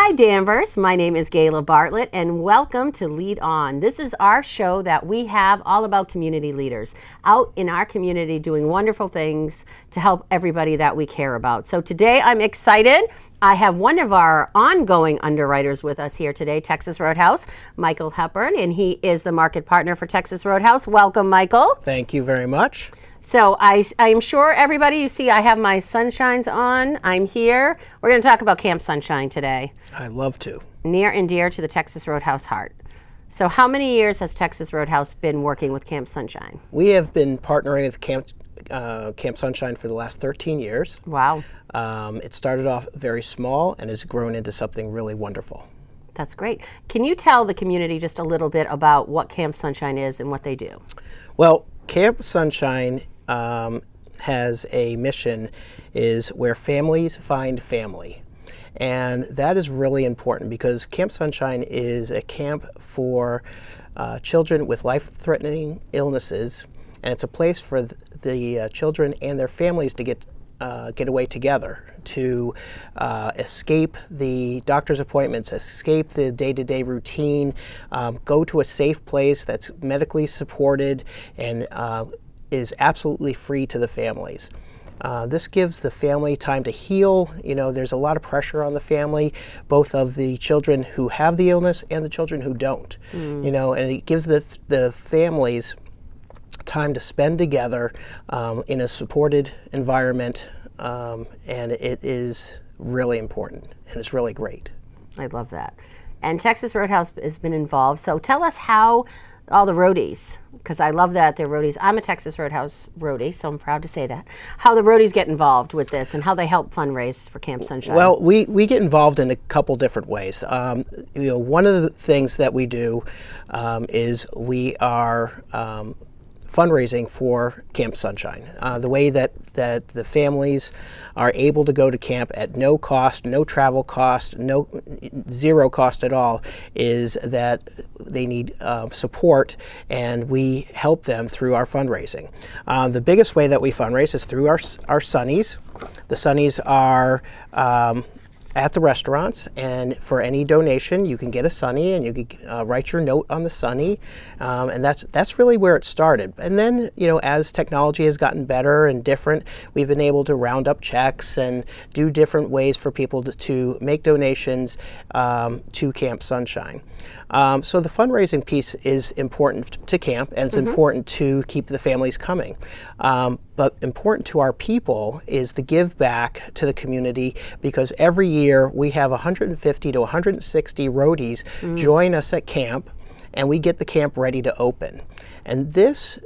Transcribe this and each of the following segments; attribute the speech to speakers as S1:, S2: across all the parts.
S1: Hi Danvers, my name is Gayla Bartlett and welcome to Lead On. This is our show that we have all about community leaders out in our community doing wonderful things to help everybody that we care about. So today I'm excited. I have one of our ongoing underwriters with us here today, Texas Roadhouse, Michael Halpern, and he is the market partner for Texas Roadhouse. Welcome, Michael.
S2: Thank you very much.
S1: So I'm sure everybody, you see I have my sunshines on. I'm here. We're going to talk about Camp Sunshine today.
S2: I love to.
S1: Near and dear to the Texas Roadhouse heart. So how many years has Texas Roadhouse been working with Camp Sunshine?
S2: We have been partnering with Camp Sunshine for the last 13 years.
S1: Wow.
S2: It started off very small and has grown into something really wonderful.
S1: That's great. Can you tell the community just a little bit about what Camp Sunshine is and what they do?
S2: Well, Camp Sunshine has a mission is where families find family. And that is really important because Camp Sunshine is a camp for children with life-threatening illnesses, and it's a place for the children and their families to get away together, to escape the doctor's appointments, escape the day-to-day routine, go to a safe place that's medically supported and is absolutely free to the families. This gives the family time to heal. You know, there's a lot of pressure on the family, both of the children who have the illness and the children who don't. You know, and it gives the families time to spend together in a supported environment, and it is really important, and it's really great.
S1: I love that. And Texas Roadhouse has been involved. So tell us how all the roadies, because I love that they're roadies. I'm a Texas Roadhouse roadie, so I'm proud to say that. How the roadies get involved with this and how they help fundraise for Camp Sunshine.
S2: Well, we get involved in a couple different ways. You know, one of the things that we do is we are fundraising for Camp Sunshine. The way that the families are able to go to camp at no cost, no travel cost, zero cost at all, is that they need support, and we help them through our fundraising. The biggest way that we fundraise is through our Sunnies. The Sunnies are at the restaurants, and for any donation you can get a Sunny, and you can write your note on the Sunny, and that's really where it started. And then, you know, as technology has gotten better and different, we've been able to round up checks and do different ways for people to make donations to Camp Sunshine. So the fundraising piece is important to camp, and it's important to keep the families coming. But important to our people is the give back to the community, because every year we have 150 to 160 roadies join us at camp, and we get the camp ready to open. And this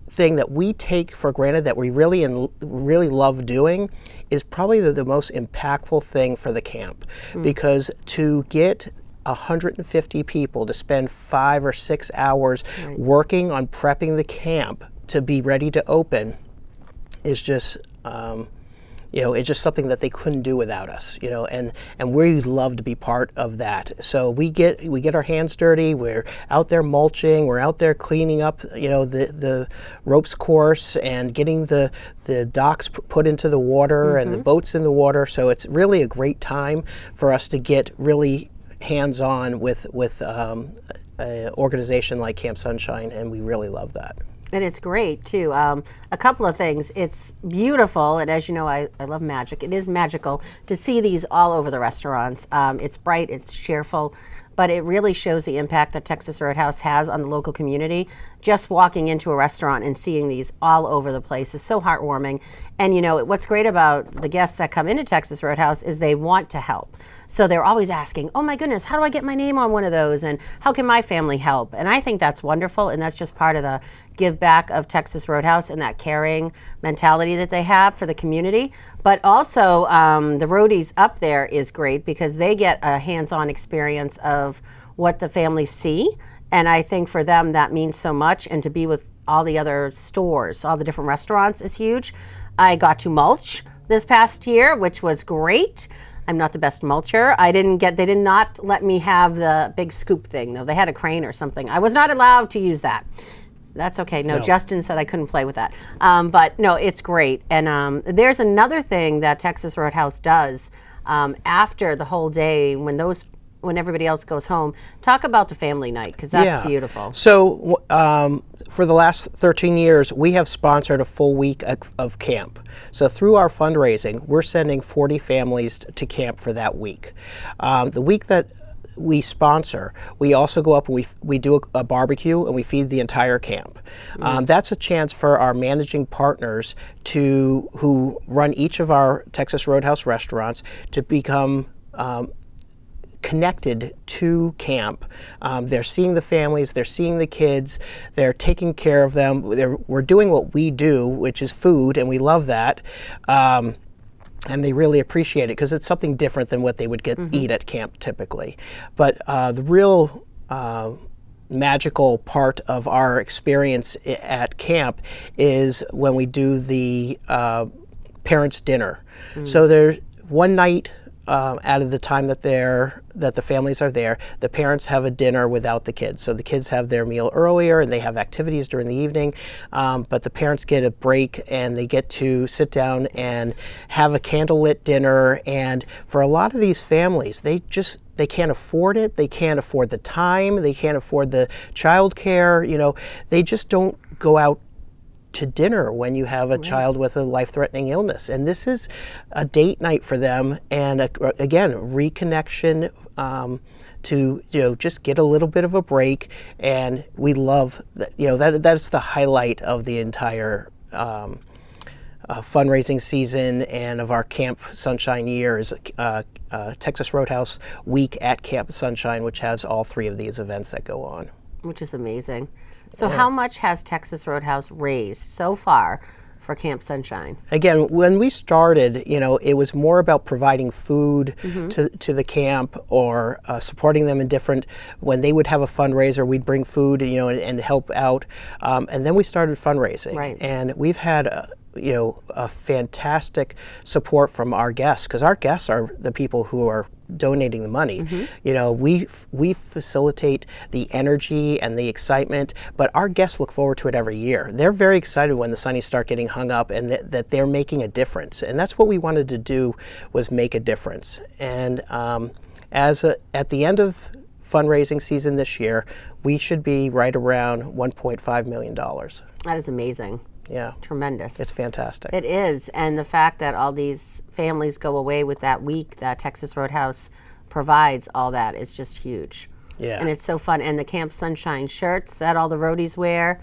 S2: thing that we take for granted, that we really love doing, is probably the most impactful thing for the camp, because to get 150 people to spend 5 or 6 hours working on prepping the camp to be ready to open is just, you know, it's just something that they couldn't do without us, you know, and we love to be part of that. So we get our hands dirty. We're out there mulching. We're out there cleaning up, you know, the ropes course and getting the docks put into the water and the boats in the water. So it's really a great time for us to get really hands-on with an organization like Camp Sunshine, and we really love that.
S1: And it's great too. A couple of things. It's beautiful, and as you know, I love magic. It is magical to see these all over the restaurants. It's bright, it's cheerful, but it really shows the impact that Texas Roadhouse has on the local community. Just walking into a restaurant and seeing these all over the place is so heartwarming. And you know, what's great about the guests that come into Texas Roadhouse is they want to help. So they're always asking, oh my goodness, how do I get my name on one of those? And how can my family help? And I think that's wonderful, and that's just part of the give back of Texas Roadhouse and that caring mentality that they have for the community. But also the roadies up there is great because they get a hands-on experience of what the families see. And I think for them that means so much, and to be with all the other stores, all the different restaurants is huge. I got to mulch this past year, which was great. I'm not the best mulcher. They did not let me have the big scoop thing, though. They had a crane or something. I was not allowed to use that. That's okay. No, Justin said I couldn't play with that. But no, it's great. And there's another thing that Texas Roadhouse does after the whole day, when everybody else goes home, talk about the family night, because that's beautiful.
S2: So for the last 13 years, we have sponsored a full week of camp. So through our fundraising, we're sending 40 families to camp for that week. The week that we sponsor, we also go up and we do a barbecue and we feed the entire camp. That's a chance for our managing partners who run each of our Texas Roadhouse restaurants to become connected to camp. They're seeing the families, they're seeing the kids, they're taking care of them. We're doing what we do, which is food, and we love that. And they really appreciate it because it's something different than what they would eat at camp typically. But the real magical part of our experience at camp is when we do the parents' dinner. So there's one night out of the time that the families are there, the parents have a dinner without the kids. So the kids have their meal earlier and they have activities during the evening, but the parents get a break and they get to sit down and have a candlelit dinner. And for a lot of these families, they can't afford it. They can't afford the time. They can't afford the childcare. They just don't go out to dinner when you have a child with a life-threatening illness. And this is a date night for them, and again, reconnection to just get a little bit of a break. And we love that. That's the highlight of the entire fundraising season and of our Camp Sunshine year is Texas Roadhouse Week at Camp Sunshine, which has all 3 of these events that go on.
S1: Which is amazing. So how much has Texas Roadhouse raised so far for Camp Sunshine? Again,
S2: when we started, it was more about providing food to the camp or supporting them in when they would have a fundraiser, we'd bring food, and help out. And then we started fundraising.
S1: Right.
S2: And we've had a fantastic support from our guests, because our guests are the people who are donating the money. We facilitate the energy and the excitement, but our guests look forward to it every year. They're very excited when the sunnies start getting hung up and that they're making a difference. And that's what we wanted to do, was make a difference. And at the end of fundraising season this year, we should be right around $1.5 million.
S1: That is amazing.
S2: Yeah.
S1: Tremendous.
S2: It's fantastic.
S1: It is. And the fact that all these families go away with that week that Texas Roadhouse provides, all that is just huge.
S2: Yeah.
S1: And it's so fun. And the Camp Sunshine shirts that all the roadies wear,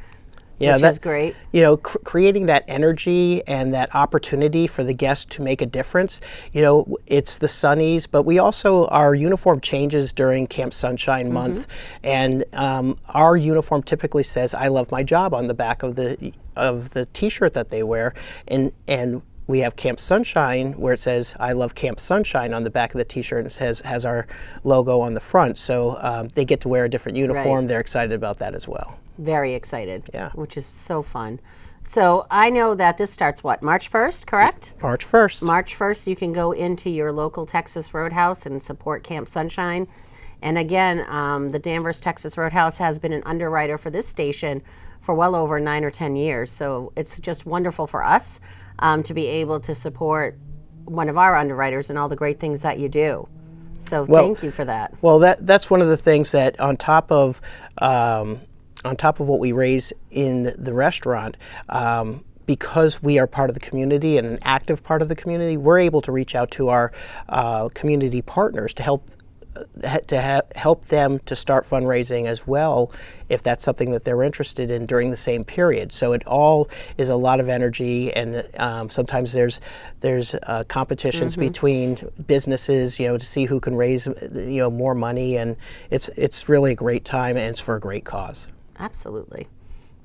S2: which
S1: is great.
S2: Creating that energy and that opportunity for the guests to make a difference. It's the sunnies, but we also, our uniform changes during Camp Sunshine month. And our uniform typically says, "I love my job" on the back of the t-shirt that they wear. And we have Camp Sunshine where it says, "I love Camp Sunshine" on the back of the t-shirt, and it has our logo on the front. So they get to wear a different uniform.
S1: Right.
S2: They're excited about that as well.
S1: Very excited.
S2: Yeah.
S1: Which is so fun. So I know that this starts March 1st, correct?
S2: March 1st.
S1: March 1st, you can go into your local Texas Roadhouse and support Camp Sunshine. And again, the Danvers Texas Roadhouse has been an underwriter for this station for well over 9 or 10 years. So it's just wonderful for us to be able to support one of our underwriters and all the great things that you do. So thank you for that.
S2: Well, that's one of the things that on top of what we raise in the restaurant, because we are part of the community and an active part of the community, we're able to reach out to our community partners to help them to start fundraising as well, if that's something that they're interested in during the same period. So it all is a lot of energy, and sometimes there's competitions between businesses, to see who can raise more money, and it's really a great time, and it's for a great cause.
S1: Absolutely.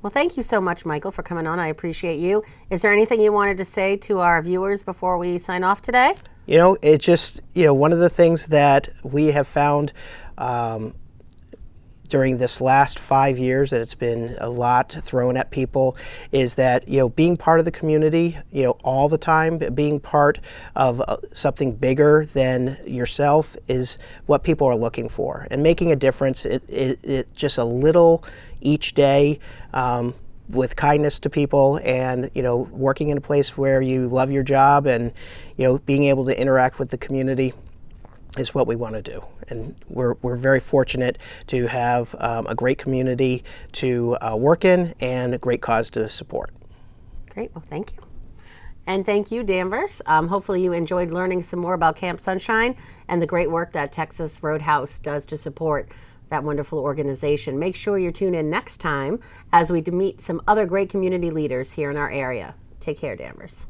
S1: Well, thank you so much, Michael, for coming on. I appreciate you. Is there anything you wanted to say to our viewers before we sign off today?
S2: It just, one of the things that we have found during this last 5 years that it's been a lot thrown at people is that, being part of the community, all the time, being part of something bigger than yourself is what people are looking for. And making a difference, it just a little each day with kindness to people, and working in a place where you love your job, and being able to interact with the community is what we want to do. And we're very fortunate to have a great community to work in and a great cause to support.
S1: Great. Well, thank you. And thank you, Danvers. Hopefully you enjoyed learning some more about Camp Sunshine and the great work that Texas Roadhouse does to support that wonderful organization. Make sure you tune in next time as we meet some other great community leaders here in our area. Take care, Danvers.